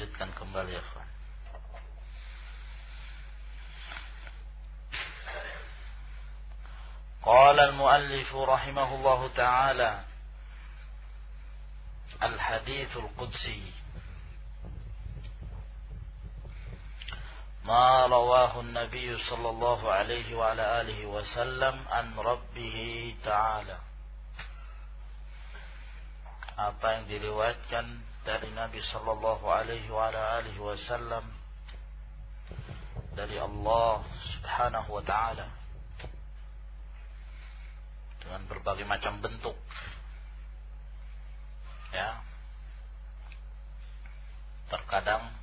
lanjutkan kembali ya kawan. Qala al-muallif rahimahullahu ta'ala al-hadithul qudsi ma rawahu an-nabiy sallallahu alaihi wa ala alihi wa sallam an rabbih ta'ala, apa yang diriwayatkan dari Nabi sallallahu alaihi wa ala alihi wa sallam dari Allah subhanahu wa ta'ala dengan berbagai macam bentuk, ya. Terkadang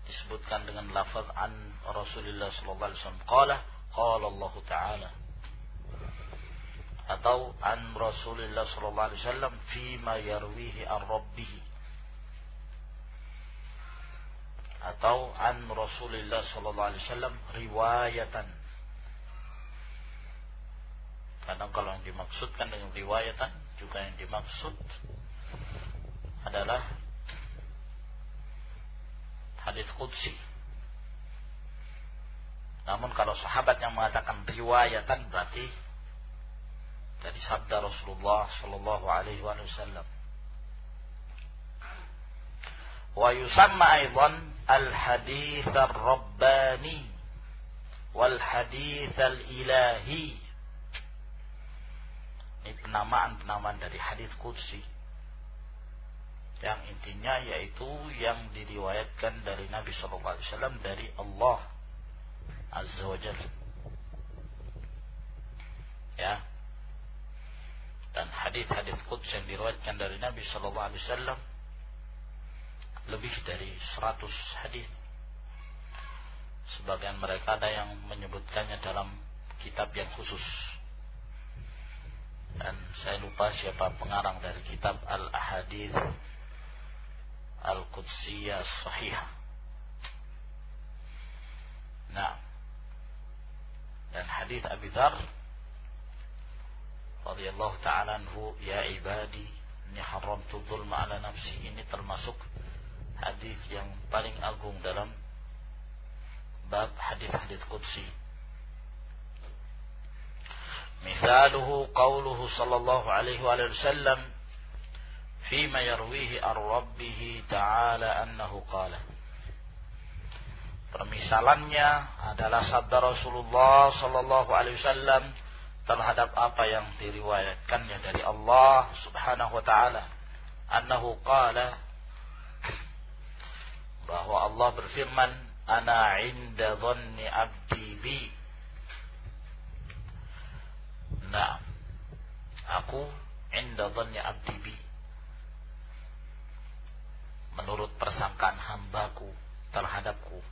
disebutkan dengan lafaz an Rasulullah sallallahu alaihi wasallam qala Allah ta'ala, atau an Rasulullah sallallahu alaihi wasallam fima yarwihi an rabbih, atau an Rasulullah sallallahu alaihi wasallam riwayatan. Kadang kalau yang dimaksudkan dengan riwayatan juga yang dimaksud adalah hadis qudsi. Namun kalau sahabat yang mengatakan riwayatan berarti dari sabda Rasulullah sallallahu alaihi wasallam. Wa yusamma aidan al-hadits ar-rabbani wal hadits al-ilahi. Ini penamaan-penamaan dari hadis qudsi yang intinya yaitu yang diriwayatkan dari Nabi sallallahu alaihi wasallam dari Allah azza wa jalla, ya. Dan hadis-hadis qudsi yang diriwayatkan dari Nabi sallallahu alaihi wasallam lebih dari 100 hadis. Sebagian mereka ada yang menyebutkannya dalam kitab yang khusus. Dan saya lupa siapa pengarang dari kitab Al-Ahadits Al-Qudsiyah Sahihah. Nah, dan hadis Abi Dzar radhiyallahu ta'ala anhu, ya ibadi inni haramtu dzulma ala nafsi, ini termasuk hadis yang paling agung dalam bab hadis-hadis qudsi. Misaluhu qawluhu sallallahu alaihi wa sallam fima yarwihi ar-rabbih ta'ala annahu qala. Permisalannya adalah sabda Rasulullah sallallahu alaihi wasallam terhadap apa yang diriwayatkannya dari Allah subhanahu wa ta'ala, annahu qala, bahwa Allah berfirman, ana 'inda dhanni 'abdi bi. Nah, aku 'inda dhanni 'abdi bi, menurut persangkaan hambaku terhadapku.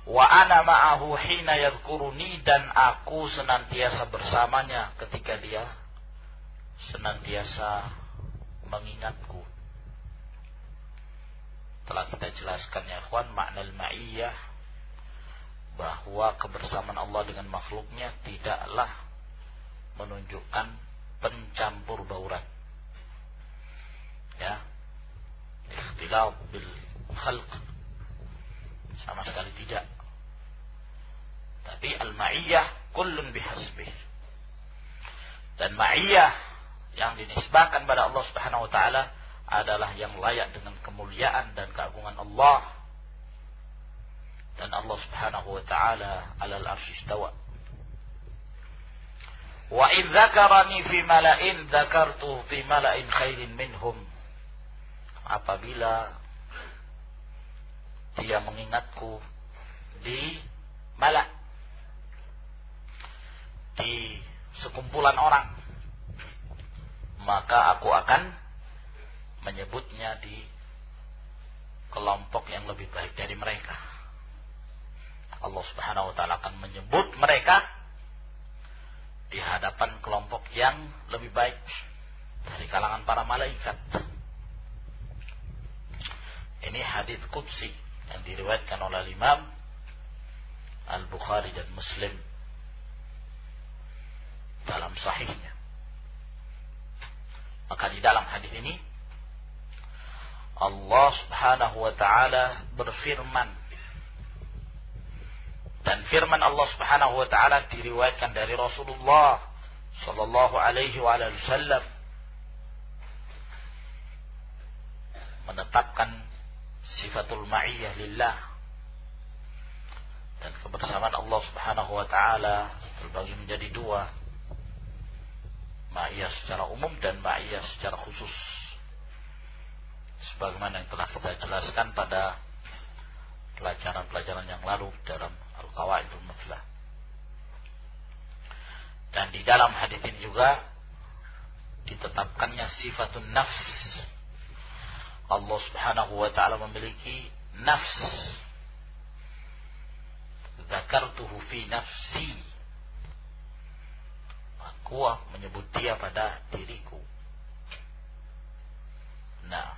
Wa ana ma'ahu hina yadhkuruni, dan aku senantiasa bersamanya ketika dia senantiasa mengingatku. Telah kita jelaskan ya ikhwan makna al-ma'iyyah, bahwa kebersamaan Allah dengan makhluknya tidaklah menunjukkan pencampur bauran, ya, ikhtilaf bil khalq, sama sekali tidak. Tapi al-ma'iyyah kullun bihasbih, dan ma'iyyah yang dinisbahkan pada Allah subhanahu wa ta'ala adalah yang layak dengan kemuliaan dan keagungan Allah. Dan Allah subhanahu wa ta'ala alal arsy istawa. Wa idh dzakarani fi mala'in dzakartuhu fi mala'in khairin minhum, apabila dia mengingatku di mala', di sekumpulan orang, maka aku akan menyebutnya di kelompok yang lebih baik dari mereka. Allah subhanahu wa ta'ala akan menyebut mereka di hadapan kelompok yang lebih baik dari kalangan para malaikat. Ini hadis qudsi yang diriwayatkan oleh Imam Al-Bukhari dan Muslim dalam sahihnya. Maka di dalam hadis ini Allah Subhanahu wa taala berfirman, dan firman Allah Subhanahu wa taala diriwayatkan dari Rasulullah sallallahu alaihi wasallam, menetapkan sifatul ma'iyyah lillah, dan kebersamaan Allah Subhanahu wa taala terbagi menjadi dua, ma'iyyah secara umum dan ma'iyyah secara khusus, sebagaimana yang telah kita jelaskan pada pelajaran-pelajaran yang lalu dalam Al-Qawaidul Muflah. Dan di dalam hadis ini juga ditetapkannya sifatun nafs. Allah Subhanahu wa taala memiliki nafs. Dzakartuhu fi nafsi. Aku menyebut dia pada diriku. Nah,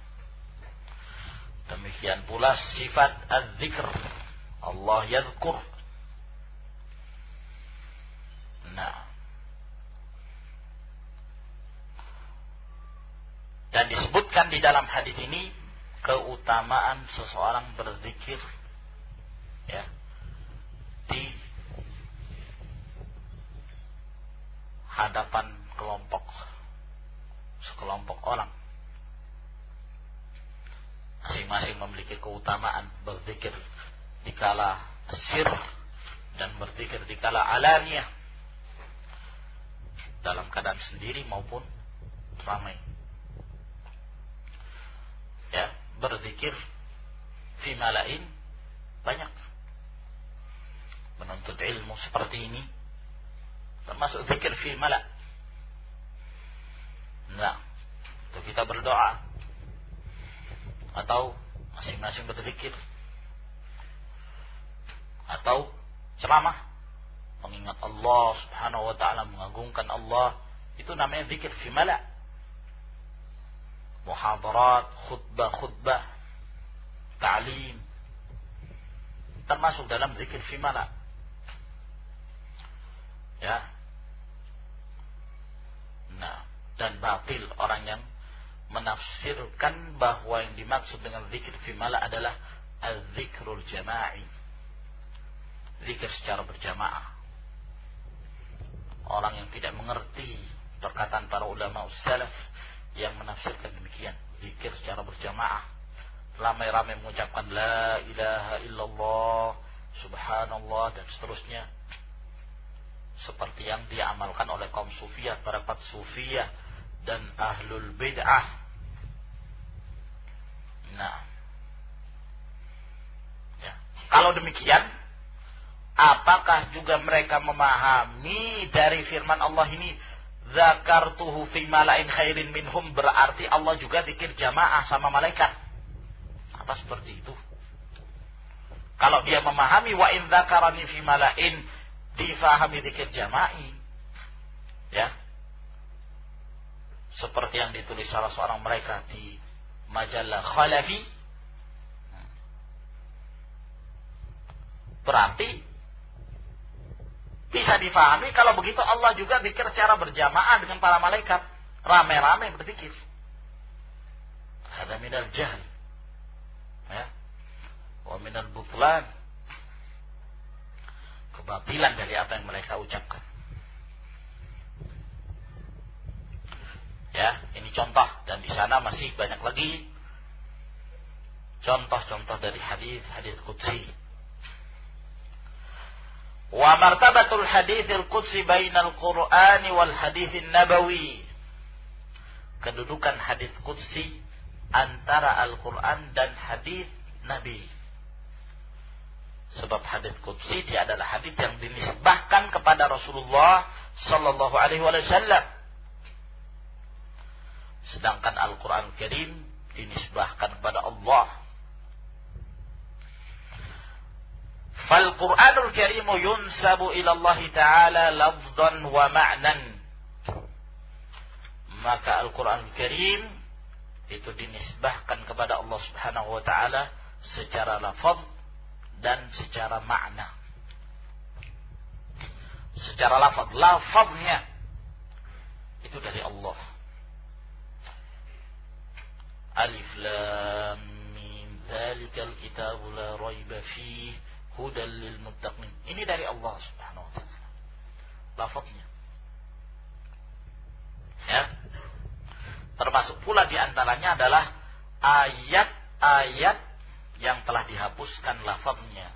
demikian pula sifat az-zikr. Allah yadhkur. Nah, dan disebutkan di dalam hadis ini keutamaan seseorang berzikir, ya, di hadapan sekelompok orang. Masing-masing memiliki keutamaan berzikir dikala sir dan berzikir dikala alaniyah, dalam keadaan sendiri maupun ramai. Ya, berzikir fi malain banyak. Menuntut ilmu seperti ini termasuk zikir fi mala. Nah, untuk kita berdoa atau masing-masing berzikir atau ceramah mengingat Allah Subhanahu wa taala, mengagungkan Allah, itu namanya zikir fi mala. Muhadarat, khutbah, ta'lim termasuk dalam zikir fi mala. Ya. Nah, dan batil orang yang menafsirkan bahwa yang dimaksud dengan zikir fi mala adalah az-zikrul jama'i, zikir secara berjamaah. Orang yang tidak mengerti perkataan para ulama salaf yang menafsirkan demikian, zikir secara berjamaah, ramai-ramai mengucapkan la ilaha illallah, subhanallah, dan seterusnya, seperti yang diamalkan oleh kaum sufiyah, tarekat sufiyah dan ahlul bid'ah. Nah, ya, kalau demikian, apakah juga mereka memahami dari firman Allah ini, zakartuhu fi mala'in khairin minhum, berarti Allah juga zikir jamaah sama malaikat? Apa seperti itu? Kalau dia memahami wa in zakarani fi mala'in, difahami zikir jama'i, ya, seperti yang ditulis salah seorang mereka di majalah Khalafi, berarti bisa difahami kalau begitu Allah juga zikir secara berjamaah dengan para malaikat, ramai-ramai berzikir. Hada minal jahl, ya, wa minal butlan, kebatilan dari apa yang mereka ucapkan. Ya, ini contoh, dan di sana masih banyak lagi contoh-contoh dari hadis qudsi. Wa martabatul haditsil qudsi bainal Qur'ani wal haditsin nabawi. Kedudukan hadis qudsi antara Al-Qur'an dan hadis Nabi. Sebab hadis qudsi dia adalah hadis yang dinisbahkan kepada Rasulullah sallallahu alaihi wasallam. Sedangkan Al-Qur'an Karim dinisbahkan kepada Allah. Fal Qur'anul Karim yunsabu ila Allah Ta'ala lafzan wa ma'nan. Maka Al-Qur'anul Karim itu dinisbahkan kepada Allah Subhanahu wa taala secara lafaz dan secara makna. Secara lafaznya itu dari Allah. Alif lam mim dzalikal kitabu la raiba fihi hudal lil muttaqin. Ini dari Allah Subhanahu wa taala. Lafaznya. Ya. Termasuk pula di antaranya adalah ayat-ayat yang telah dihapuskan lafaznya.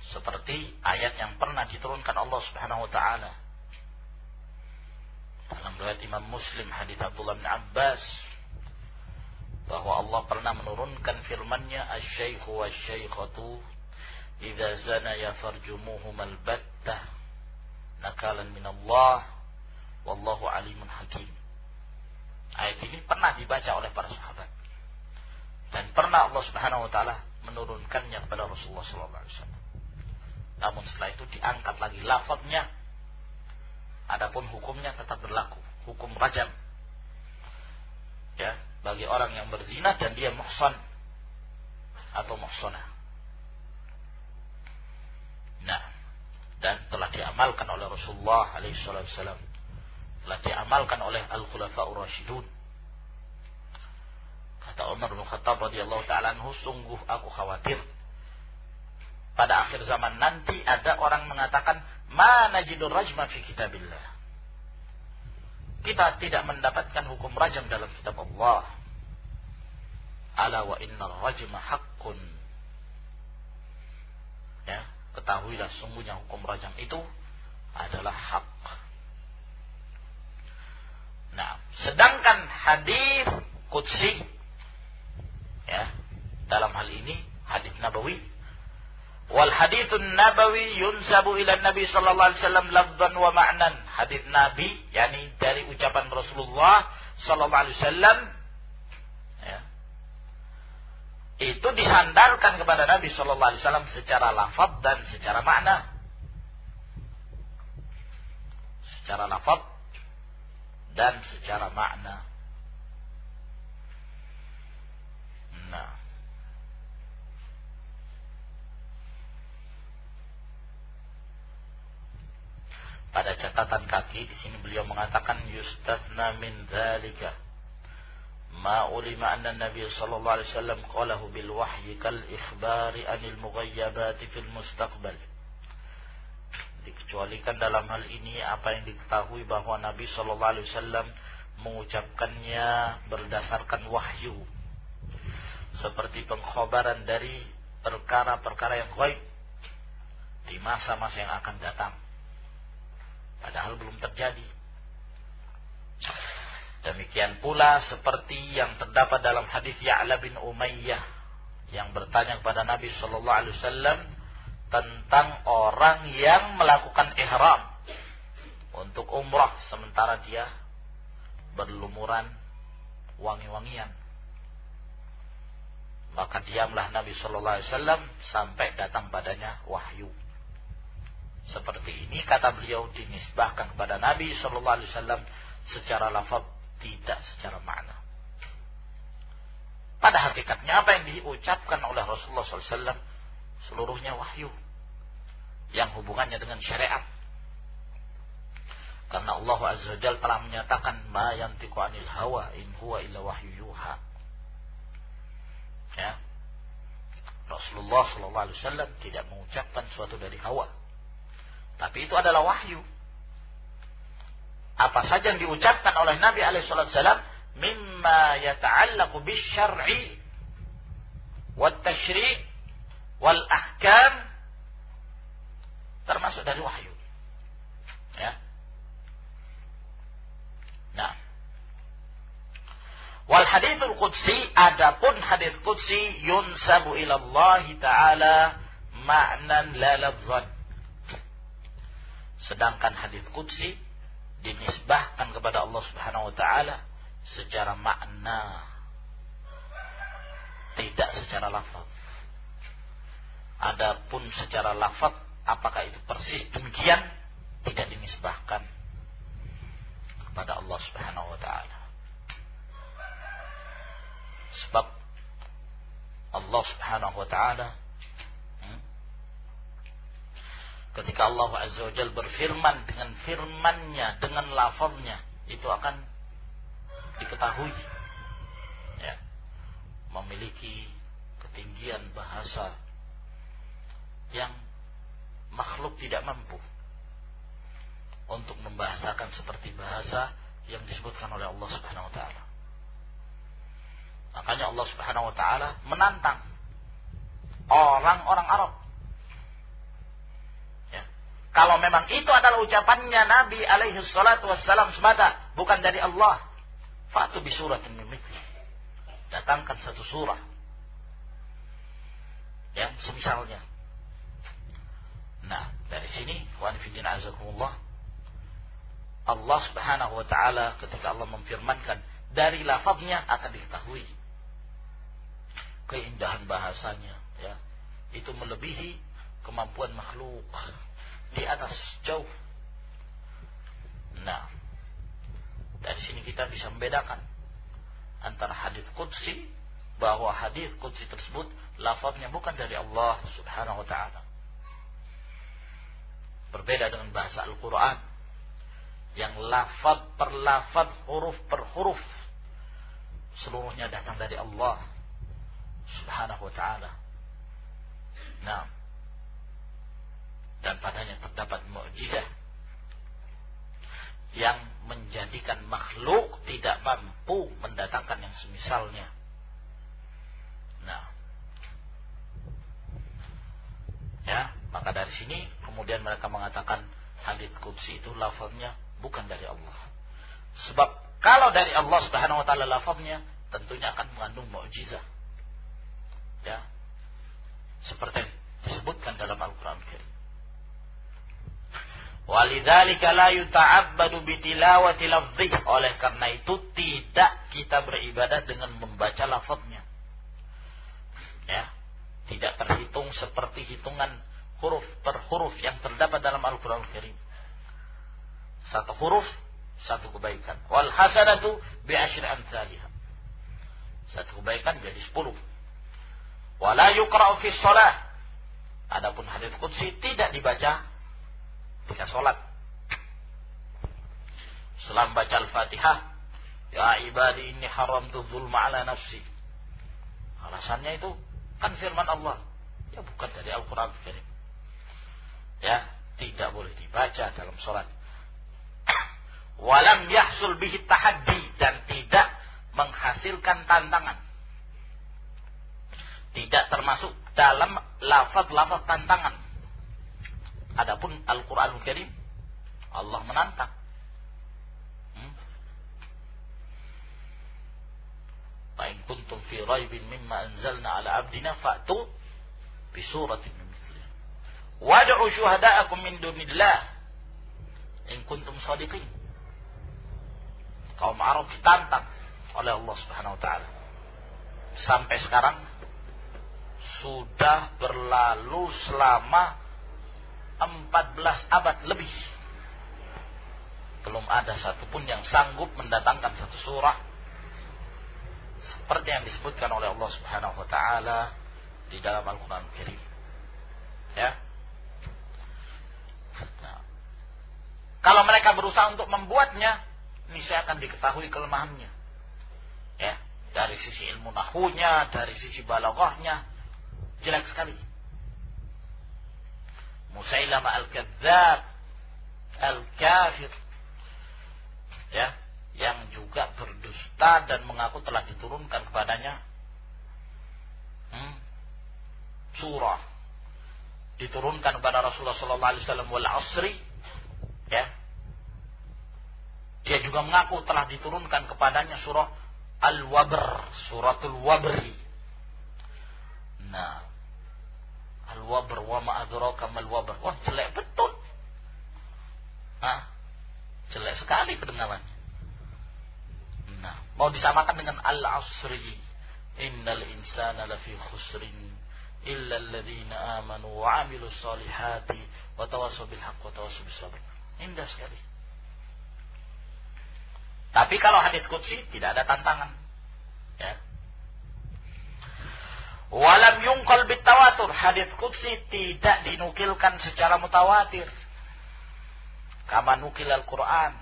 Seperti ayat yang pernah diturunkan Allah Subhanahu wa taala. Dalam riwayat Imam Muslim hadis Abdullah bin Abbas bahwa Allah pernah menurunkan firman-Nya asy-syaikhu wasy-syaikhatu idza zanaya farjumuhum al-battah nakalan min Allah wallahu alimun hakim. Ayat ini pernah dibaca oleh para sahabat dan pernah Allah Subhanahu wa taala menurunkannya kepada Rasulullah sallallahu alaihi wasallam. Namun setelah itu diangkat lagi lafaznya. Adapun hukumnya tetap berlaku, hukum rajam. Ya, bagi orang yang berzina dan dia muhsan atau muhsanah. Nah, dan telah diamalkan oleh Rasulullah alaihi wasallam. Telah diamalkan oleh al-khulafa'ur rasyidun. Kata Umar bin Khattab radhiyallahu ta'ala anhu, sungguh aku khawatir pada akhir zaman nanti ada orang mengatakan ma najidur rajma fi kitabillah. Kita tidak mendapatkan hukum rajam dalam kitab Allah. Ala wa innar rajma haqqun. Ya, ketahuilah sungguhnya hukum rajam itu adalah hak. Nah, sedangkan hadis qudsi ya, dalam hal ini hadis nabawi wal haditsun nabawi yunsabu ila Nabi sallallahu alaihi wasallam lafdhan wa ma'nan. Hadis Nabi yakni dari ucapan Rasulullah sallallahu alaihi wasallam ya, itu disandarkan kepada Nabi sallallahu alaihi wasallam secara lafaz dan secara makna. Secara lafaz dan secara makna. Nah, pada catatan kaki di sini beliau mengatakan yustathna min dzalika ma ulima anna Nabi sallallahu alaihi wasallam qalahu bil wahyi kal ikhbari anil mughayyabati fil mustaqbal. Dikecualikan dalam hal ini apa yang diketahui bahwa Nabi sallallahu alaihi wasallam mengucapkannya berdasarkan wahyu seperti pengkhabaran dari perkara-perkara yang gaib di masa-masa yang akan datang. Padahal belum terjadi. Demikian pula seperti yang terdapat dalam hadis Ya'la bin Umayyah yang bertanya kepada Nabi sallallahu alaihi wasallam tentang orang yang melakukan ihram untuk umrah sementara dia berlumuran wangi-wangian. Maka diamlah Nabi sallallahu alaihi wasallam sampai datang padanya wahyu. Seperti ini kata beliau dinisbahkan kepada Nabi sallallahu alaihi wasallam secara lafaz, tidak secara makna. Pada hakikatnya apa yang diucapkan oleh Rasulullah sallallahu alaihi wasallam seluruhnya wahyu yang hubungannya dengan syariat. Karena Allah Azza wa Jalla telah menyatakan ma yantiqu anil hawa in huwa illa wahyu yuha. Ya. Rasulullah sallallahu alaihi wasallam tidak mengucapkan suatu dari hawa. Tapi itu adalah wahyu. Apa saja yang diucapkan oleh Nabi alaihi wasallam mimma yata'allaqu bisyar'i wat tashri' wal ahkam termasuk dari wahyu. Ya. Nah. Wal haditsul qudsi, adapun hadits qudsi yunsabu ila Allah taala ma'nan la lafzan. Sedangkan hadits qudsi dinisbahkan kepada Allah Subhanahu wa taala secara makna, tidak secara lafaz. Adapun secara lafaz apakah itu persis demikian, tidak dinisbahkan kepada Allah Subhanahu wa taala. Sebab Allah Subhanahu wa taala ketika Allah Azza wa Jalla berfirman dengan firman-Nya, dengan lafaznya, itu akan diketahui, ya, memiliki ketinggian bahasa yang makhluk tidak mampu untuk membahasakan seperti bahasa yang disebutkan oleh Allah Subhanahu wa taala. Makanya Allah Subhanahu wa taala menantang orang-orang Arab. Ya. Kalau memang itu adalah ucapannya Nabi alaihi salatu wassalam semata, bukan dari Allah, fa'tu bi suratin min mithlihi. Datangkan satu surah yang semisalnya. Nah, dari sini, ikhwan fillah azakumullah, Allah Subhanahu wa taala ketika Allah memfirmankan, dari lafaznya akan diketahui keindahan bahasanya, ya. Itu melebihi kemampuan makhluk, di atas jauh. Nah, dari sini kita bisa membedakan antara hadits qudsi, bahwa hadits qudsi tersebut lafaznya bukan dari Allah Subhanahu wa taala. Berbeda dengan bahasa Al-Quran yang lafaz per lafaz, huruf per huruf seluruhnya datang dari Allah Subhanahu wa ta'ala. Nah, dan padanya terdapat mukjizat yang menjadikan makhluk tidak mampu mendatangkan yang semisalnya. Nah, ya, maka dari sini kemudian mereka mengatakan hadits qudsi itu lafaznya bukan dari Allah. Sebab kalau dari Allah Subhanahu wa taala lafaznya tentunya akan mengandung mukjizat. Ya. Seperti disebutkan dalam Al-Qur'an Al-Karim. Walidzalika la yuta'abbadu bitilawati lafdhihi. Oleh karena itu tidak kita beribadah dengan membaca lafaznya. Ya. Tidak terhitung seperti hitungan huruf per huruf yang terdapat dalam Al-Qur'an Al-Karim. Satu huruf, satu kebaikan. Wal hasanatu bi asyri amsalihha. Satu kebaikan jadi 10. Wala yuqra'u fi shalah. Adapun hadits qudsi tidak dibaca ketika salat. Setelah baca Al-Fatihah, ya ibadi inni haramtu dzulma ala nafsi. Alasannya itu kan firman Allah. Ya bukan dari Al-Qur'an Al-Karim. Ya, tidak boleh dibaca dalam salat. Walam yahsul bihi tahaddi, dan tidak menghasilkan tantangan. Tidak termasuk dalam lafaz-lafaz tantangan. Adapun Al-Qur'anul Karim, Allah menantang. Fa in kuntum fi raibin mimma anzalna ala abdina fa'tu bi suratin min mithlihi. Wad'u syuhada'akum min dunillah in kuntum shadiqin. Kaum Arab ditantang oleh Allah Subhanahu wa taala. Sampai sekarang sudah berlalu selama 14 abad lebih. Belum ada satupun yang sanggup mendatangkan satu surah seperti yang disebutkan oleh Allah Subhanahu wa taala di dalam Al-Qur'an Al-Karim. Ya. Nah, kalau mereka berusaha untuk membuatnya, niscaya akan diketahui kelemahannya. Ya, dari sisi ilmu nahwunya, dari sisi balaghahnya jelek sekali. Musailamah al-Kadzdzab, al-Kafir, ya, yang juga berdusta dan mengaku telah diturunkan kepadanya surah, diturunkan kepada Rasulullah sallallahu alaihi wasallam wal asri, ya. Dia juga mengaku telah diturunkan kepadanya surah Al-Wabr, suratul Wabri. Nah, Al-Wabr, wa ma adraka mal wabr. Wah, jelek betul. Jelek sekali kedengarannya. Nah, mau disamakan dengan Al-Asri. Innal insana lafi khusrin illa alladhina amanu wa 'amilus solihati wa tawassaw bil haqq wa tawassaw bis sabr. Indah sekali. Tapi kalau hadits qudsi tidak ada tantangan. Ya. Walam yunqal bitawatur. Hadits qudsi tidak dinukilkan secara mutawatir. Kama nukil Al-Quran.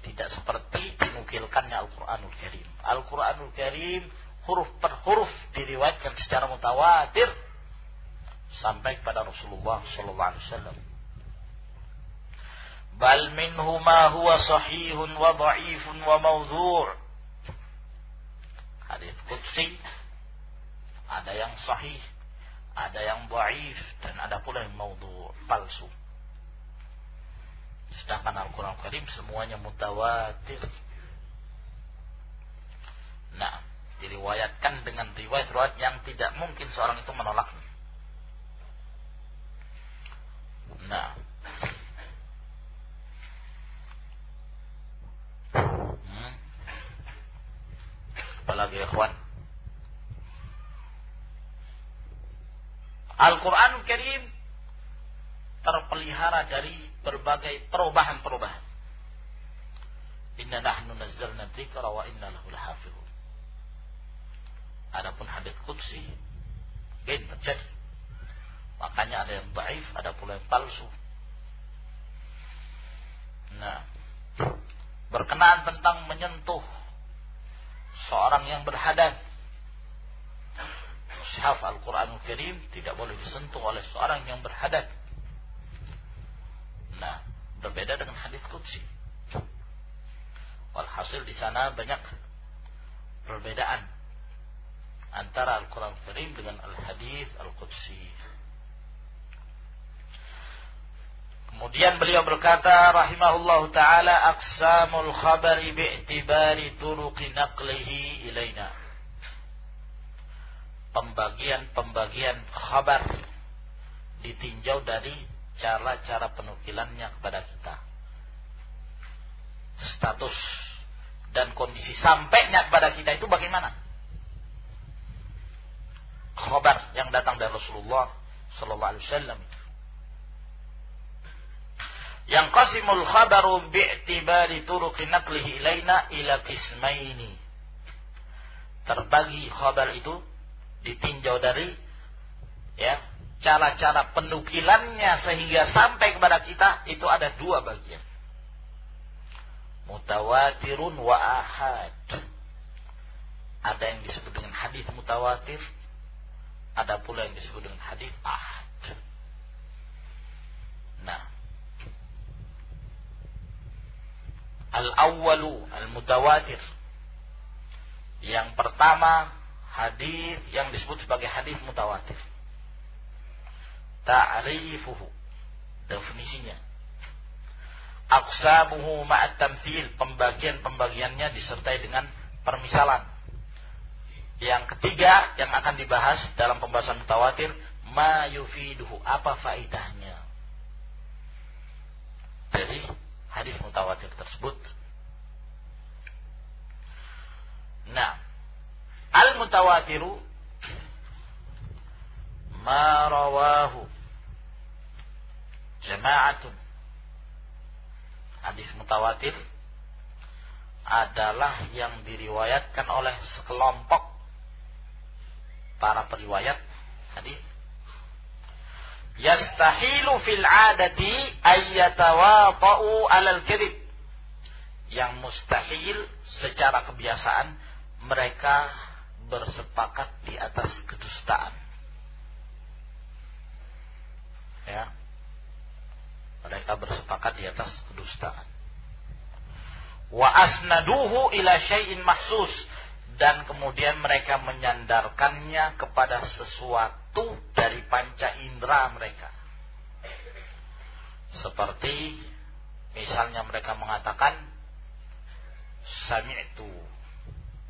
Tidak seperti dinukil dinukilkannya Al-Quranul Karim. Al-Quranul Karim huruf per huruf diriwayatkan secara mutawatir sampai kepada Rasulullah sallallahu alaihi wasallam. Bal minhu ma huwa sahihun wa dha'ifun wa mawdhu'. Hadis qudsi ada yang sahih, ada yang dhaif, dan ada pula yang mawdhu', palsu. Sedangkan Al-Quran Karim semuanya mutawatir. Nah, diriwayatkan dengan riwayat-riwayat yang tidak mungkin seorang itu menolaknya. Nah, apalagi ikhwan, Al-Quran Karim terpelihara dari berbagai perubahan-perubahan. Inna nahnu nazzalna dzikra wa inna lahu lahafizun. Adapun hadits qudsi terjadi. Makanya ada yang dhaif, ada pula yang palsu. Nah, berkenaan tentang menyentuh seorang yang berhadas, mushaf Al-Quranul Karim tidak boleh disentuh oleh seorang yang berhadas. Nah, berbeda dengan hadis qudsi. Walhasil di sana banyak perbedaan antara Al-Quran Karim dengan Al-Hadis Al-Qudsi. Kemudian beliau berkata rahimahullahu ta'ala, aqsamul khabari bi'tibari turuqi naqlihi ilaina. Pembagian-pembagian khabar ditinjau dari cara-cara penukilannya kepada kita. Status dan kondisi sampainya kepada kita itu bagaimana? Khabar yang datang dari Rasulullah sallallahu alaihi wasallam. Yang qasimul khabaru bi'tibari turuqi naqlihi ilaina ila qismaini. Terbagi khabar itu ditinjau dari cara-cara penukilannya sehingga sampai kepada kita itu ada dua bagian. Mutawatirun wa ahad. Ada yang disebut dengan hadis mutawatir, ada pula yang disebut dengan hadis ahad. Nah, al-awwalu al-mutawatir. Yang pertama hadis yang disebut sebagai hadis mutawatir. Ta'rifuhu, definisinya. Aqsamuhu ma'at tamthil, pembagian-pembagiannya disertai dengan permisalan. Yang ketiga yang akan dibahas dalam pembahasan mutawatir, ma yufiduhu, apa faedahnya dari hadis mutawatir tersebut. Nah, al-mutawatiru ma rawahu jama'atun. Hadis mutawatir adalah yang diriwayatkan oleh sekelompok para periwayat hadis. Yastahilu fil adati ayyatawafa'u alal kadhib. Yang mustahil secara kebiasaan mereka bersepakat di atas kedustaan. Ya. Mereka bersepakat di atas kedustaan. Wa asnaduhu ila syai'in mahsus, dan kemudian mereka menyandarkannya kepada sesuatu dari panca indera mereka. Seperti misalnya mereka mengatakan sami'tu,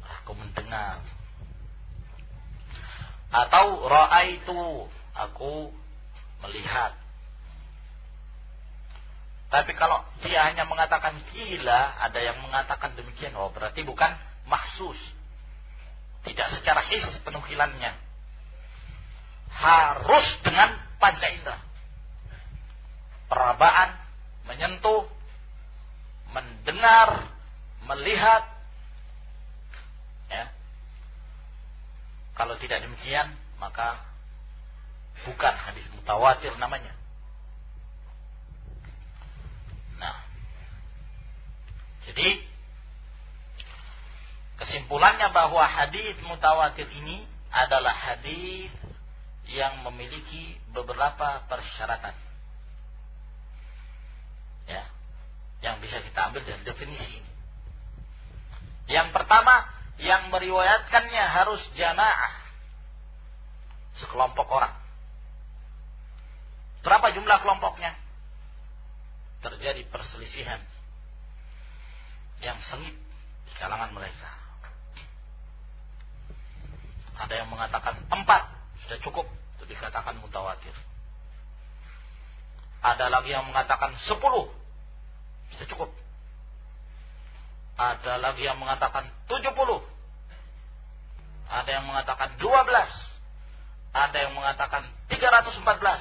aku mendengar, atau ra'aitu, aku melihat. Tapi kalau dia hanya mengatakan gila, ada yang mengatakan demikian, oh berarti bukan mahsus, tidak secara his penukilannya, harus dengan panca indera, perabaan, menyentuh, mendengar, melihat. Ya. Kalau tidak demikian, maka bukan hadis mutawatir namanya. Nah, jadi kesimpulannya bahwa hadis mutawatir ini adalah hadis yang memiliki beberapa persyaratan. Ya, yang bisa kita ambil dari definisi ini. Yang pertama, yang meriwayatkannya harus jamaah, sekelompok orang. Berapa jumlah kelompoknya? Terjadi perselisihan yang sengit di kalangan mereka. Ada yang mengatakan 4 sudah cukup untuk dikatakan mutawatir. Ada lagi yang mengatakan 10 sudah cukup. Ada lagi yang mengatakan 70. Ada yang mengatakan 12. Ada yang mengatakan 314.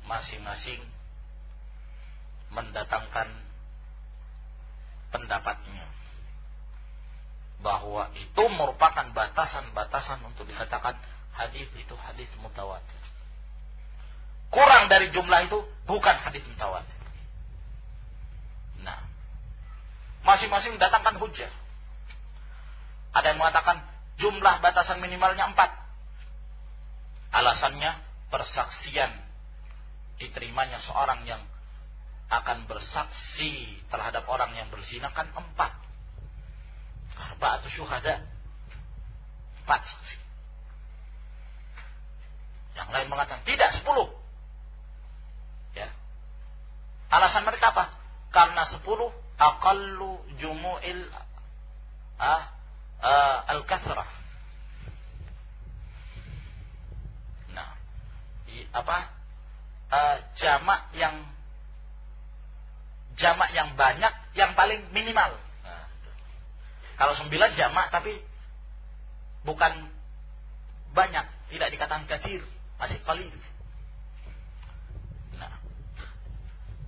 Masing-masing mendatangkan pendapatnya, bahwa itu merupakan batasan-batasan untuk dikatakan hadis itu hadis mutawatir. Kurang dari jumlah itu bukan hadis mutawatir. Nah, masing-masing mendatangkan hujjah. Ada yang mengatakan jumlah batasan minimalnya 4. Alasannya persaksian diterimanya seorang yang akan bersaksi terhadap orang yang berzina kan 4. Arba'atu syuhada, 4 saksi. Yang lain mengatakan tidak 10. Ya. Alasan mereka apa? Karena 10 aqallu jumu'il al-kathrah. Nah, jamak yang banyak yang paling minimal. Nah, kalau 9 jamak tapi bukan banyak, tidak dikatakan katsir, masih qalil. Nah,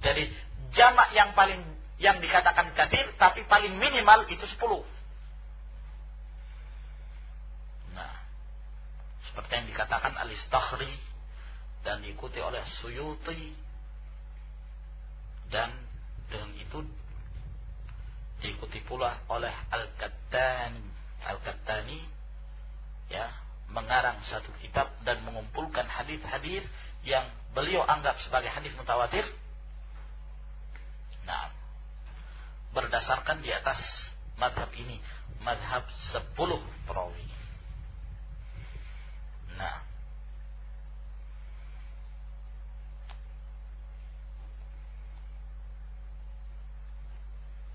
jadi jamak yang dikatakan katsir tapi paling minimal itu 10. Nah, seperti yang dikatakan Al-Istakhri dan diikuti oleh Suyuti, dan dengan itu diikuti pula oleh Al-Kattani, ya, mengarang satu kitab dan mengumpulkan hadis-hadis yang beliau anggap sebagai hadis mutawatir. Nah, berdasarkan di atas mazhab ini, mazhab 10 perawi. Nah,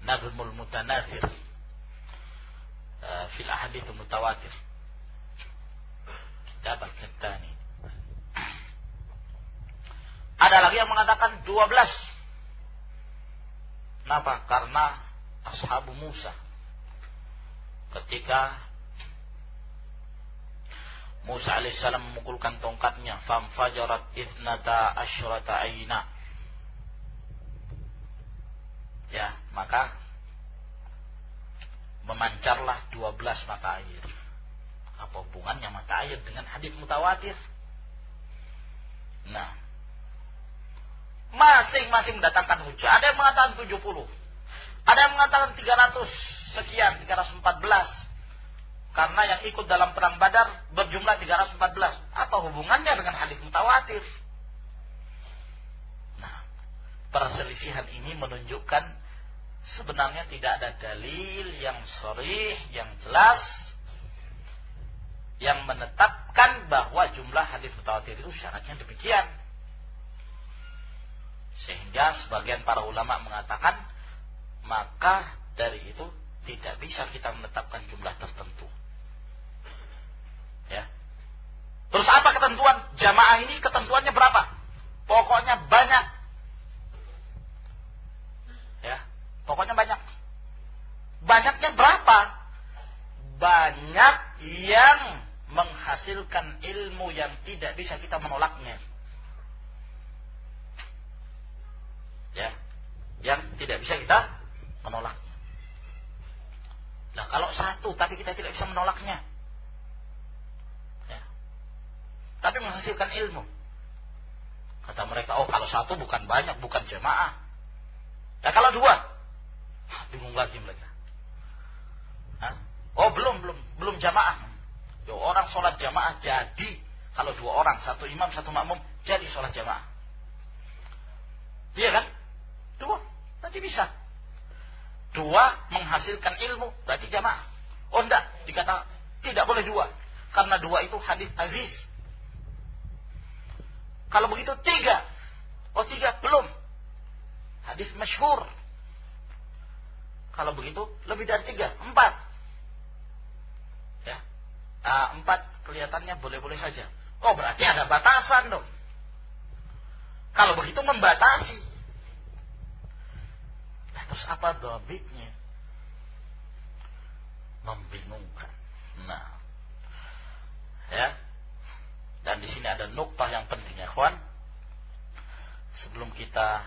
Nazmul Mutanathir fil ahadits mutawatir, kitab Al-Kattani. Ada lagi yang mengatakan 12. Kenapa? Karena ashabu Musa, ketika Musa alaihissalam memukulkan tongkatnya, famfajarat ithnata asyrata aina, ya, maka memancarlah 12 mata air. Apa hubungannya mata air dengan hadis mutawatir? Nah, masing-masing mendatangkan hujah. Ada yang mengatakan 70, ada yang mengatakan 300 sekian, 314, karena yang ikut dalam perang Badar berjumlah 314. Apa hubungannya dengan hadis mutawatir? Nah, perselisihan ini menunjukkan sebenarnya tidak ada dalil yang sharih, yang jelas, yang menetapkan bahwa jumlah hadis mutawatir itu syaratnya demikian. Sehingga sebagian para ulama mengatakan, maka dari itu tidak bisa kita menetapkan jumlah tertentu. Ya. Terus apa ketentuan? Jamaah ini ketentuannya berapa? Pokoknya banyak. Ya. Pokoknya banyak. Banyaknya berapa? Banyak yang menghasilkan ilmu yang tidak bisa kita menolaknya. Ya, yang tidak bisa kita menolaknya. Nah, kalau satu tapi kita tidak bisa menolaknya, ya, tapi menghasilkan ilmu, kata mereka, oh kalau satu bukan banyak, bukan jamaah. Nah kalau dua, bingung lagi mereka. Hah? Oh belum jamaah. Yo, orang sholat jamaah jadi kalau 2 orang, 1 imam 1 makmum jadi sholat jamaah. Iya kan? 2 berarti bisa. 2 menghasilkan ilmu berarti jamaah. Oh enggak, dikata tidak boleh 2 karena 2 itu hadis aziz. Kalau begitu 3. Oh 3 belum. Hadis masyhur. Kalau begitu lebih dari 3, 4. Ya. 4 kelihatannya boleh-boleh saja. Oh berarti ada batasan dong. Kalau begitu membatasi. Nah, terus apa dhabitnya? Membingungkan. Nah. Ya. Dan di sini ada nuktah yang penting ya, kawan. Sebelum kita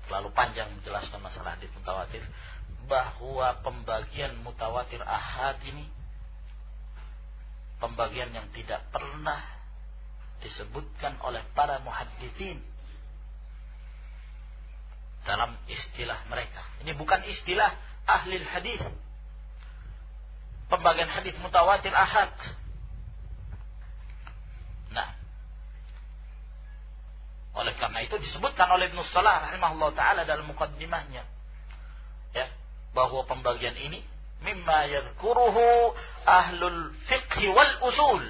terlalu panjang menjelaskan masalah hadis mutawatir, bahwa pembagian mutawatir ahad ini pembagian yang tidak pernah disebutkan oleh para muhadditsin dalam istilah mereka. Ini bukan istilah ahli hadis. Pembagian hadis mutawatir ahad. Nah, oleh karena itu disebutkan oleh Ibnu Salah rahimahullah taala dalam muqaddimahnya, ya, bahwa pembagian ini mimma yadhkuruhu ahlul fiqh wal usul,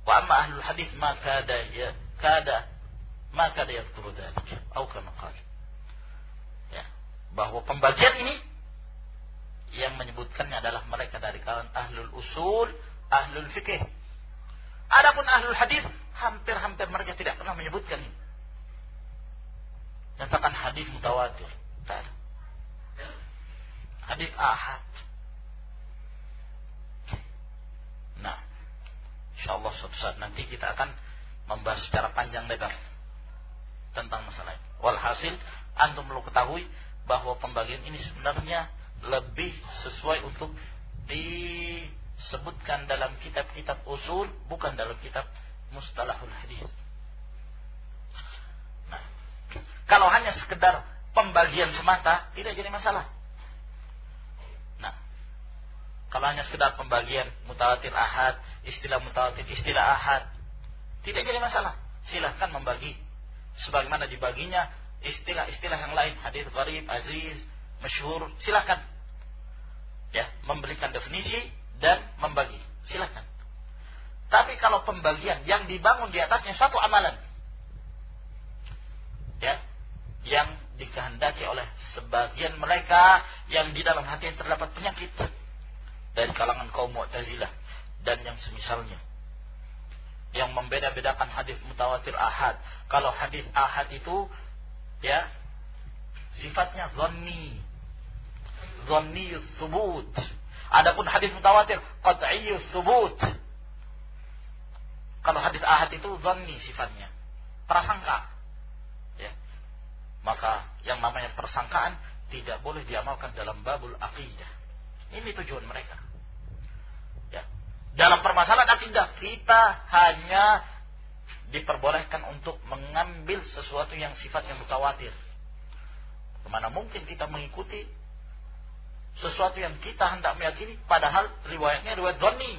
wa amma ahlul hadis ma kada yadhkuru dzalik atau kama qala. Ya, bahwa pembagian ini yang menyebutkannya adalah mereka dari kalangan ahlul usul, ahlul fiqh. Adapun ahlul hadis hampir-hampir mereka tidak pernah menyebutkan ini. Nyatakan hadis mutawatir. Tak ada. Hadis ahad. Nah, insyaallah suatu saat nanti kita akan membahas secara panjang lebar tentang masalah ini. Walhasil, antum perlu ketahui bahwa pembagian ini sebenarnya lebih sesuai untuk disebutkan dalam kitab-kitab usul, bukan dalam kitab mustalahul hadis. Nah, kalau hanya sekedar pembagian semata tidak jadi masalah. Nah, kalau hanya sekedar pembagian mutawatir ahad, istilah mutawatir, istilah ahad, tidak jadi masalah. Silahkan membagi sebagaimana dibaginya istilah-istilah yang lain, hadis gharib, aziz, masyhur, silahkan. Ya, memberikan definisi dan membagi, silahkan. Tapi kalau pembagian yang dibangun di atasnya satu amalan, ya, yang dikehendaki oleh sebagian mereka yang di dalam hati terdapat penyakit dari kalangan kaum Mu'tazilah dan yang semisalnya, yang membeda-bedakan hadis mutawatir ahad. Kalau hadis ahad itu, ya, sifatnya dhanniyus thubut. Adapun hadis mutawatir qat'iyyus thubut. Kalau hadis ahad itu dhanni sifatnya, prasangka. Ya. Maka yang namanya persangkaan tidak boleh diamalkan dalam babul aqidah. Ini tujuan mereka. Ya. Dalam permasalahan akidah kita hanya diperbolehkan untuk mengambil sesuatu yang sifatnya mutawatir. Kemana mungkin kita mengikuti sesuatu yang kita hendak meyakini, padahal riwayatnya riwayat dhanni.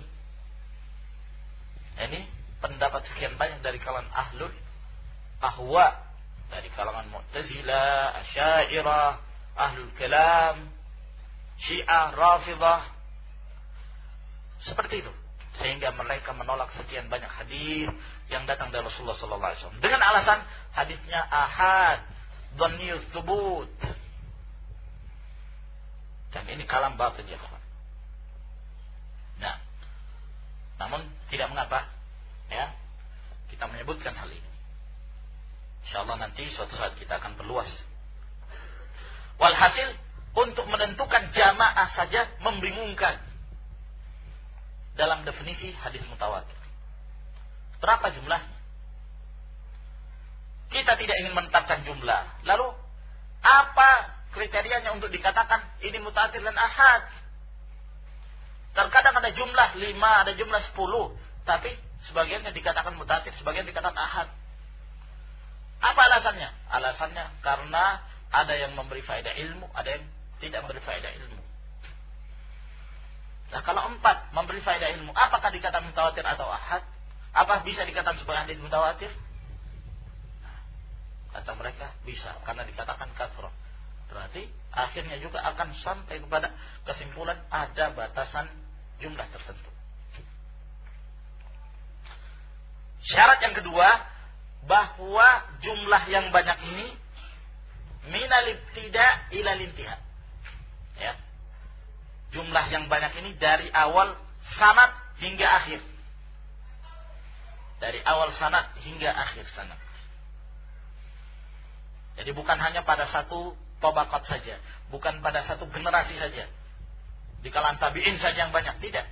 Ini pendapat sekian banyak dari kalangan ahlul ahwa, dari kalangan Mu'tazilah, Asy'ariyah, ahlul kalam, Syiah, Rafidhah, seperti itu. Sehingga mereka menolak sekian banyak hadis yang datang dari Rasulullah SAW dengan alasan hadisnya ahad, dhanniyus thubut. Dan ini kalam batil ya kawan. Nah, namun tidak mengapa, ya, kita menyebutkan hal ini. InsyaAllah nanti suatu saat kita akan perluas. Walhasil, untuk menentukan jamaah saja membingungkan dalam definisi hadis mutawatir. Berapa jumlahnya? Kita tidak ingin menetapkan jumlah. Lalu apa kriterianya untuk dikatakan ini mutawatir dan ahad? Terkadang ada jumlah 5, ada jumlah 10, tapi sebagiannya dikatakan mutawatir, sebagian dikatakan ahad. Apa alasannya? Alasannya karena ada yang memberi faedah ilmu, ada yang tidak memberi faedah ilmu. Nah, kalau 4 memberi faedah ilmu, apakah dikatakan mutawatir atau ahad? Apa bisa dikatakan sebagai hadis mutawatir? Kata mereka bisa, karena dikatakan kathrah. Berarti akhirnya juga akan sampai kepada kesimpulan ada batasan jumlah tertentu. Syarat yang kedua, bahwa jumlah yang banyak ini minal ibtida' ila lintiha. Ya. Jumlah yang banyak ini dari awal sanad hingga akhir. Dari awal sanad hingga akhir sanad. Jadi bukan hanya pada satu tabaqat saja, bukan pada satu generasi saja. Di kalangan tabi'in saja yang banyak, tidak.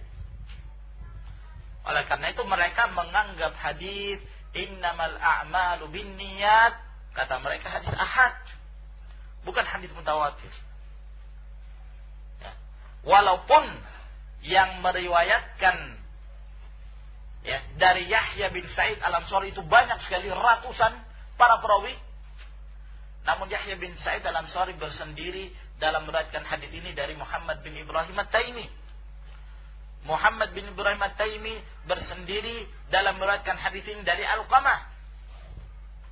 Oleh karena itu mereka menganggap hadis innamal a'malu binniyat, kata mereka hadis ahad, bukan hadis mutawatir. Ya. Walaupun yang meriwayatkan ya dari Yahya bin Sa'id al-Ansari itu banyak sekali, ratusan para perawi, namun Yahya bin Sa'id al-Ansari bersendiri dalam meriwayatkan hadis ini dari Muhammad bin Ibrahim at-Taimi. Muhammad bin Ibrahim at-Taimi bersendiri dalam meriwayatkan hadis ini dari Alqamah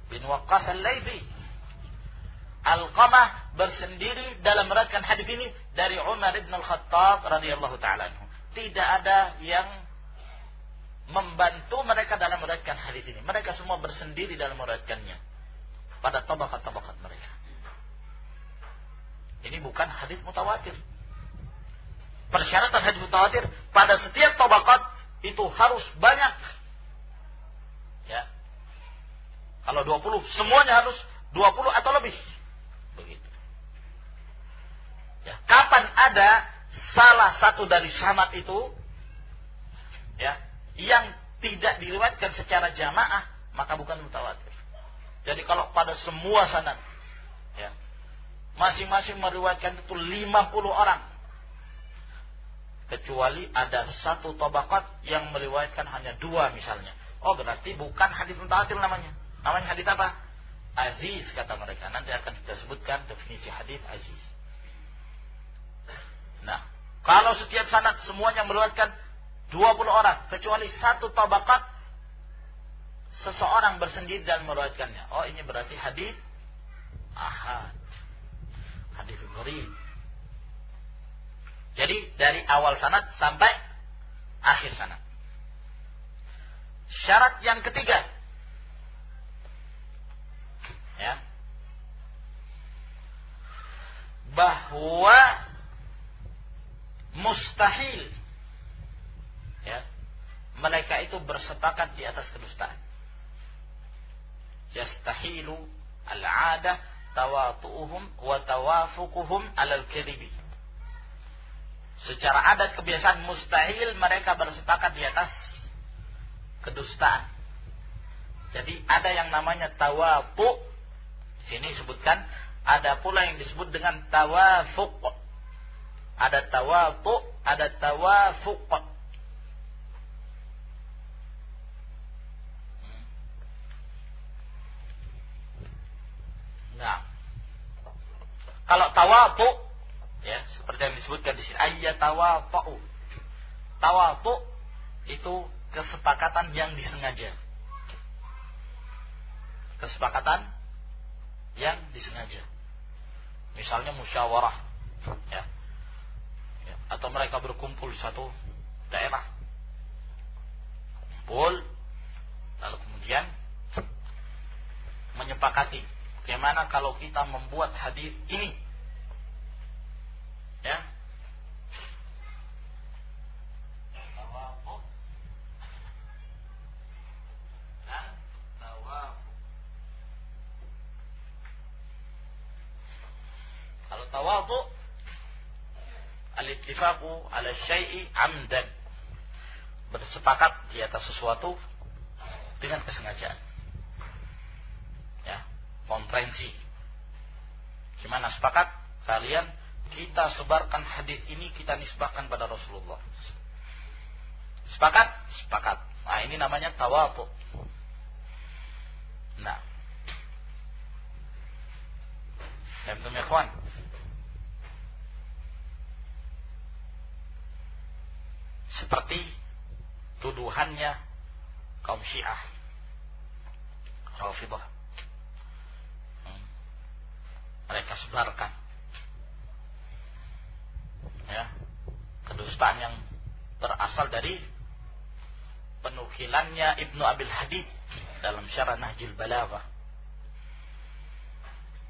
bin Waqqas al-Laythi. Alqamah bersendiri dalam meriwayatkan hadis ini dari Umar bin Al-Khattab radhiyallahu taala anhu. Tidak ada yang membantu mereka dalam meriwayatkan hadis ini. Mereka semua bersendiri dalam meriwayatkannya pada tabaqat-tabaqat mereka. Ini bukan hadis mutawatir. Persyaratan hadis mutawatir pada setiap tabaqat itu harus banyak. Ya. Kalau 20, semuanya harus 20 atau lebih. Begitu. Ya, kapan ada salah satu dari sanad itu ya yang tidak diriwayatkan secara jamaah, maka bukan mutawatir. Jadi kalau pada semua sanad ya masing-masing meriwayatkan itu 50 orang, kecuali ada satu tabaqat yang meriwayatkan hanya 2 misalnya, oh berarti bukan hadis mutawatir namanya. Namanya hadis apa? Aziz, kata mereka. Nanti akan kita sebutkan definisi hadis aziz. Nah, kalau setiap sanad semuanya meriwayatkan 20 orang, kecuali satu tabaqat seseorang bersendiri dan meriwayatkannya, oh ini berarti hadis ahad, hadis gharib. Jadi dari awal sanad sampai akhir sanad. Syarat yang ketiga, ya, bahwa mustahil ya mereka itu bersepakat di atas kedustaan. Yastahilu al-'adah tawatu'uhum wa tawafuquhum 'alal kadhibi. Secara adat kebiasaan mustahil mereka bersepakat di atas kedustaan. Jadi ada yang namanya tawatu. Sini sebutkan, ada pula yang disebut dengan tawafuq. Ada tawatu, ada tawafuq. Nah, kalau tawatu ya seperti yang disebutkan di sini, ayyatawatu. Tawatu itu kesepakatan yang disengaja. Kesepakatan yang disengaja. Misalnya musyawarah ya. Ya, atau mereka berkumpul di satu daerah. Kumpul lalu kemudian menyepakati bagaimana kalau kita membuat hadis ini. Ya. Tawafuk dan tawafuk. Kalau tawafuk al-ittifaqu ala syai'i amdan, bersepakat di atas sesuatu dengan kesengajaan. Ya, konferensi. Gimana sepakat? Kalian kita sebarkan hadis ini, kita nisbahkan pada Rasulullah. Sepakat? Sepakat. Nah, ini namanya tawatu. Nah. Ya, ikhwan. seperti tuduhannya kaum Syiah Rafidhah. Mereka sebarkan ya, kedustaan yang berasal dari penukilannya Ibnu Abil Hadid dalam Syarah Nahjul Balaghah,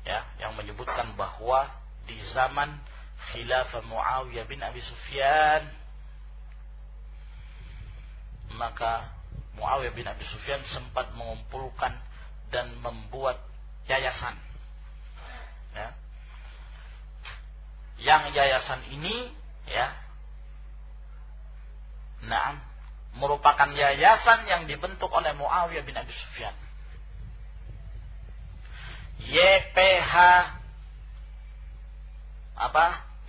ya, yang menyebutkan bahwa di zaman khilafah Muawiyah bin Abi Sufyan, maka Muawiyah bin Abi Sufyan sempat mengumpulkan dan membuat yayasan, ya, yang yayasan ini, ya, merupakan yayasan yang dibentuk oleh Muawiyah bin Abi Sufyan. YPH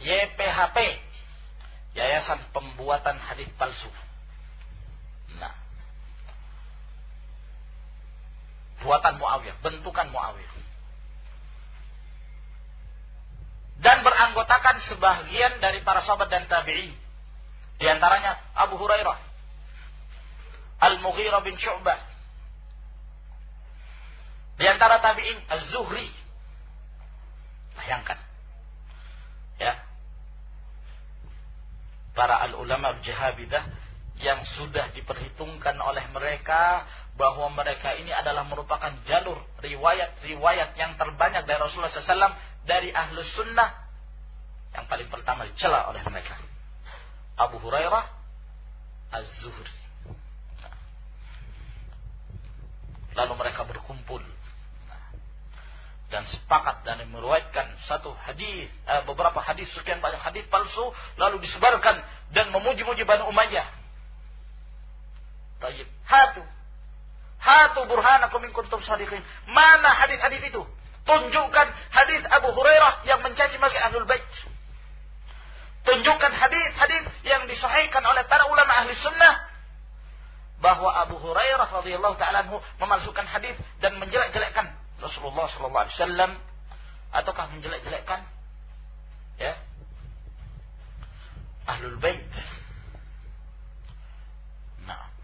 YPHP, Yayasan Pembuatan Hadis Palsu. Buatan Muawiyah, bentukan Muawiyah. Dan beranggotakan sebagian dari para sahabat dan tabi'in. Di antaranya Abu Hurairah, Al-Mughirah bin Syu'bah. Di antara tabi'in Az-Zuhri. Bayangkan, ya, para al-ulama al-jahabidah yang sudah diperhitungkan oleh mereka bahwa mereka ini adalah merupakan jalur riwayat-riwayat yang terbanyak dari Rasulullah SAW, dari Ahlus Sunnah, yang paling pertama dicela oleh mereka Abu Hurairah, Az-Zuhri. Lalu mereka berkumpul dan sepakat dan meriwayatkan beberapa hadis, sekian banyak hadis palsu, lalu disebarkan dan memuji-muji Banu Umayyah. Tayyib, hatu burhanakum in kuntum shadiqin. Mana hadis-hadis itu? Tunjukkan hadis Abu Hurairah yang mencaci maki Ahlul Bait. Tunjukkan hadis-hadis yang disahihkan oleh para ulama ahli sunnah bahwa Abu Hurairah radhiyallahu ta'ala anhu memalsukan hadis dan menjelek-jelekkan Rasulullah sallallahu alaihi wasallam, ataukah menjelek-jelekkan, ya, Ahlul Bait.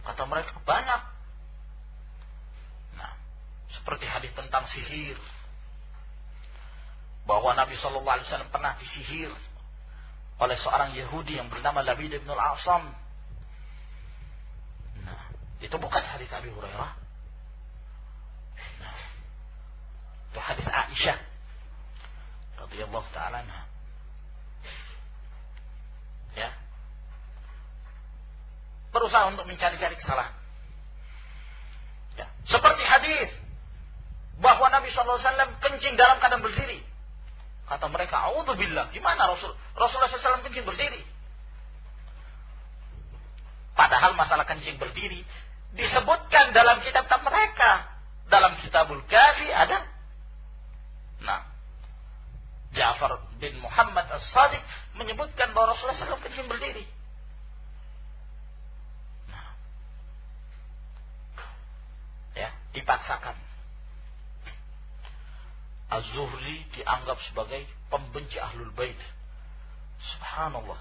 Kata mereka banyak. Seperti hadis tentang sihir, bahwa Nabi sallallahu alaihi wasallam pernah disihir oleh seorang Yahudi yang bernama Labid bin Al-A'sam. Itu bukan hadis Abi Hurairah. Itu hadis Aisyah radhiyallahu ta'ala anha. Ya. Berusaha untuk mencari-cari kesalahan. Ya. Seperti hadis bahwa Nabi SAW kencing dalam keadaan berdiri. Kata mereka, a'udzubillah, gimana Rasulullah SAW kencing berdiri? Padahal masalah kencing berdiri disebutkan dalam kitab-kitab mereka. Dalam Kitabul Kafi ada. Ja'far bin Muhammad As-Sadiq menyebutkan bahwa Rasulullah SAW kencing berdiri. Ya, dipaksakan. Az-Zuhri dianggap sebagai pembenci Ahlul Bait. Subhanallah.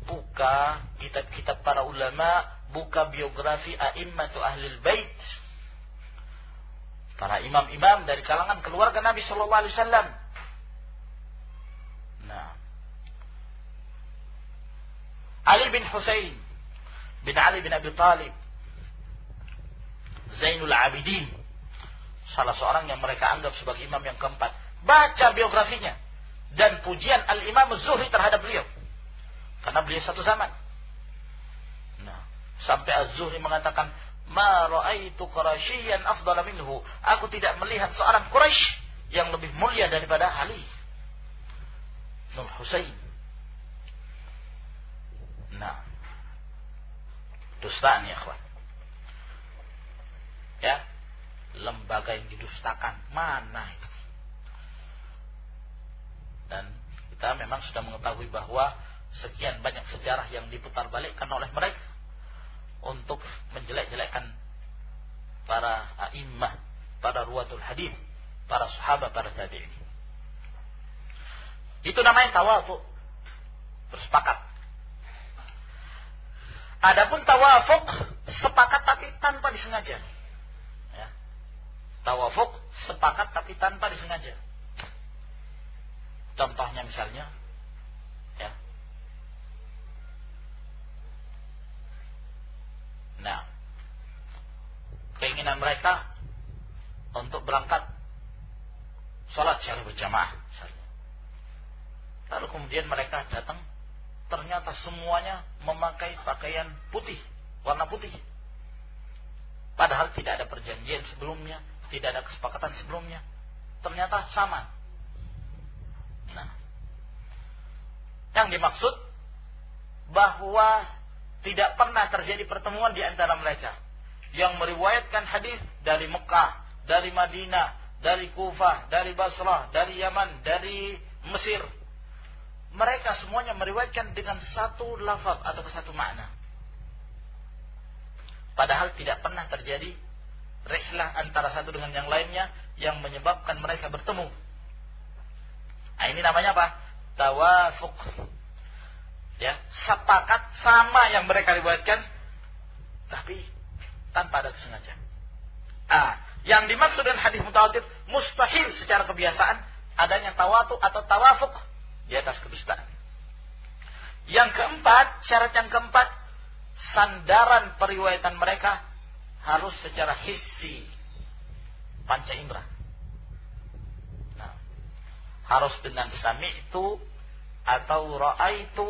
Buka kitab-kitab para ulama, buka biografi a'immatu Ahlul Bait, para imam-imam dari kalangan keluarga Nabi sallallahu alaihi wasallam. Ali bin Husain bin Ali bin Abi Talib, Zainul Abidin, salah seorang yang mereka anggap sebagai imam yang keempat. Baca biografinya dan pujian Al-Imam Az-Zuhri terhadap beliau, karena beliau satu zaman. Sampai Az-Zuhri mengatakan, ma ra'aitu Quraisyan afdala minhu. Aku tidak melihat seorang Quraisy yang lebih mulia daripada Ali bin Husain. Dustaan ya akhwan. Ya, lembaga yang didustakan, mana itu? Dan kita memang sudah mengetahui bahwa sekian banyak sejarah yang diputarbalikkan oleh mereka untuk menjelek-jelekkan para a'immah, para ruwatul hadis, para sahabat, para tabi'in. Itu namanya tawadu, bersepakat. Adapun tawafuq sepakat tapi tanpa disengaja. Ya. Tawafuq sepakat tapi tanpa disengaja. Contohnya misalnya, ya. Nah, keinginan mereka untuk berangkat sholat secara berjamaah misalnya. Lalu kemudian mereka datang, ternyata semuanya memakai pakaian putih, warna putih. Padahal tidak ada perjanjian sebelumnya, tidak ada kesepakatan sebelumnya. Ternyata sama. Nah, yang dimaksud bahwa tidak pernah terjadi pertemuan di antara mereka. Yang meriwayatkan hadis dari Mekah, dari Madinah, dari Kufah, dari Basrah, dari Yaman, dari Mesir. Mereka semuanya meriwayatkan dengan satu lafaz atau satu makna. Padahal tidak pernah terjadi rihlah antara satu dengan yang lainnya yang menyebabkan mereka bertemu. Nah, ini namanya apa? Tawafuq. Ya, sepakat sama yang mereka riwayatkan, tapi tanpa ada kesengajaan. Yang dimaksud dengan hadis mutawatir mustahil secara kebiasaan adanya tawatu atau tawafuq di atas kedustaan. Yang keempat, syarat yang keempat, sandaran periwayatan mereka harus secara hissi, panca indera. Nah, harus dengan sami'tu atau ra'aitu,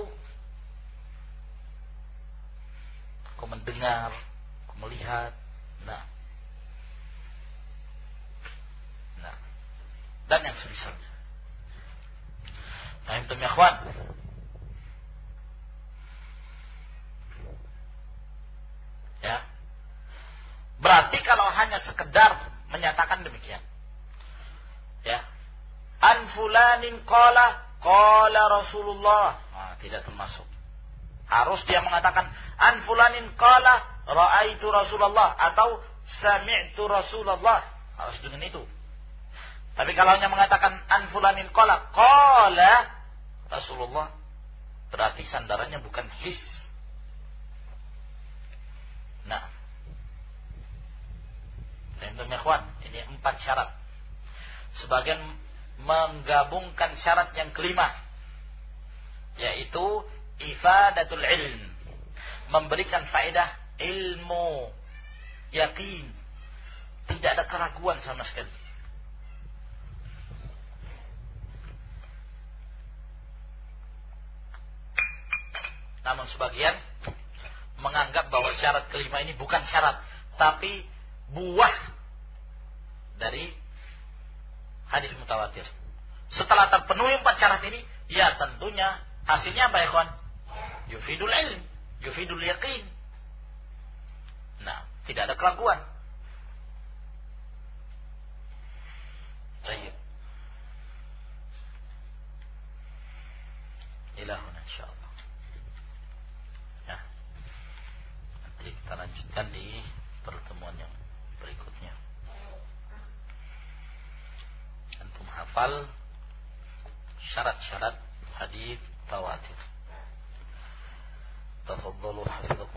aku mendengar, aku melihat. Nah, dan yang semisalnya. Nah, itu ya ikhwan. Ya. Berarti kalau hanya sekedar menyatakan demikian. Ya. An fulanin qala Rasulullah. Nah, tidak termasuk. Harus dia mengatakan an fulanin qala ra'aitu Rasulullah atau sami'tu Rasulullah. Harus dengan itu. Tapi kalau hanya mengatakan an fulanin qala Rasulullah, berarti sandarannya bukan his. Nah, ikhwan, ini 4 syarat. Sebagian menggabungkan syarat yang kelima, yaitu ifadatul ilm, memberikan faedah ilmu, yakin, tidak ada keraguan sama sekali. Namun sebagian menganggap bahwa syarat kelima ini bukan syarat, tapi buah dari hadis mutawatir. Setelah terpenuhi 4 syarat ini, ya tentunya hasilnya apa ya kawan? Yufidul ilm, yufidul yaqin. Nah, tidak ada keraguan. Baik. Ilahuna insyaallah. Nanti kita lanjutkan di pertemuan yang berikutnya. Antum hafal syarat-syarat hadis tawatir. Tafadhalu hafizakum.